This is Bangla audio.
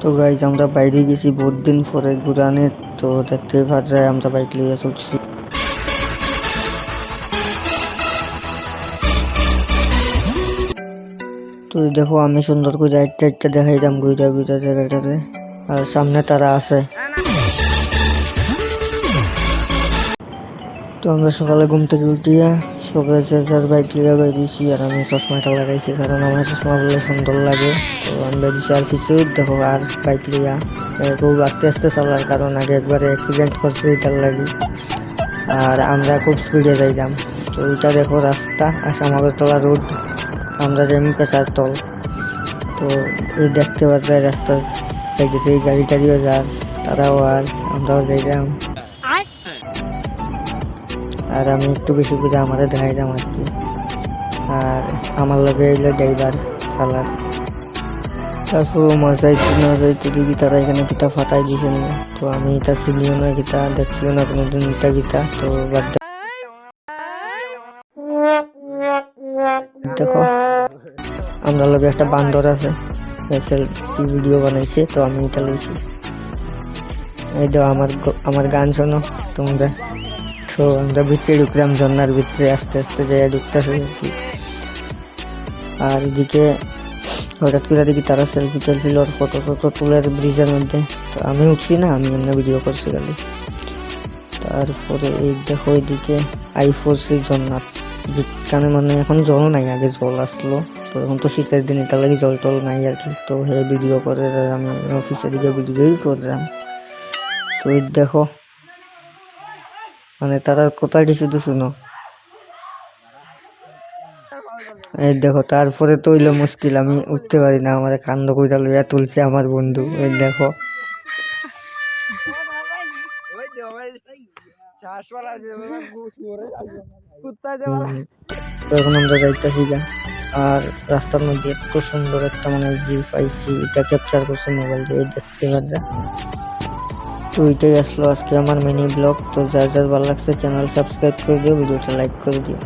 তো গাইজ আমরা বাইরে গেছি বহুত দিন পরে ঘুরানে। তো দেখতেই পাচ্ছি আমরা বাইক লিয়ে চলছি। তো দেখো আমি সুন্দর করে একটা দেখাইলাম ঘুরা ঘুরা জায়গাটাতে, আর সামনে তারা আছে। তো আমরা সকালে ঘুম থেকে উঠিয়া সবাই যার বাইক লিয়ে বেরিয়েছি, আর আমি চশমাটা লাগাইছি কারণ আমার চশমা বলে সুন্দর লাগে। তো আমি বেরিয়েছি আর কিছু দেখো আর বাইক লিয়া খুব আস্তে আস্তে চালার কারণ আগে একবারে অ্যাক্সিডেন্ট করছে এটার লাগি, আর আমরা খুব স্পিডে যাইলাম। তো এটা দেখো রাস্তা আসামাগরতলা রোড, আমরা যেমন পেশার তল। তো এই দেখতে পাচ্ছি রাস্তার সাইডে এই গাড়ি টাড়িও যার, তারাও আর আমরাও যাইলাম। আর আমি একটু বেশি করে আমাদের দেখাইলাম আর কি, আর আমার লগে এলো ড্রাইভার চালার। তারপর যাইতে না যাইতে দেখি তারা এখানে কিতা ফাটাই দিছে না। তো আমি এটা চিনিও না, গীতা দেখছিও না কোনোদিন এটা গীতা। তো দেখো আমরা লগে একটা বান্দর আছে, সেলফি ভিডিও বানাইছে। তো আমি এটা লইছি, এই তো আমার গান শোনো তোমরা। তো আমরা ভিতরে ঢুকলাম, ঝর্নার ভিতরে আস্তে আস্তে যাই ঢুকতেছে আর কি। আর এদিকে হঠাৎ করে দেখি তারা সেলফি টেলফি ওর ফটো টটো তুলে ব্রিজের মধ্যে। তো আমি উঠছি না, আমি এমনি ভিডিও করছি খালি। তারপরে এই দেখো এইদিকে I4C ঝর্না, যেখানে মানে এখন জল নাই, আগে জল আসলো। তো এখন তো শীতের দিন, এটা লাগে জল টল নাই আর কি। তো হে ভিডিও করে আমি অফিসের দিকে ভিডিওই করলাম। তো এই দেখো মানে তারা কোথায় শুধু শুনো, এই দেখো। তারপরে তো হইলো মুশকিল, আমি উঠতে পারি না, আমার কান্দ কইরা লইয়া তুলছে আমার বন্ধু। এই দেখো এখন আমরা যাইতেছি গা, আর রাস্তার মধ্যে এত সুন্দর একটা মানে ভিউ পাইছি, এটা ক্যাপচার করছে মোবাইল দিয়ে, দেখতে পাচ্ছি। তো এটাই আসলো আজকে আমার মিনি ব্লগ। তো যার যার ভালো লাগছে চ্যানেল সাবস্ক্রাইব করে দিও, ভিডিওটা লাইক করে দিও।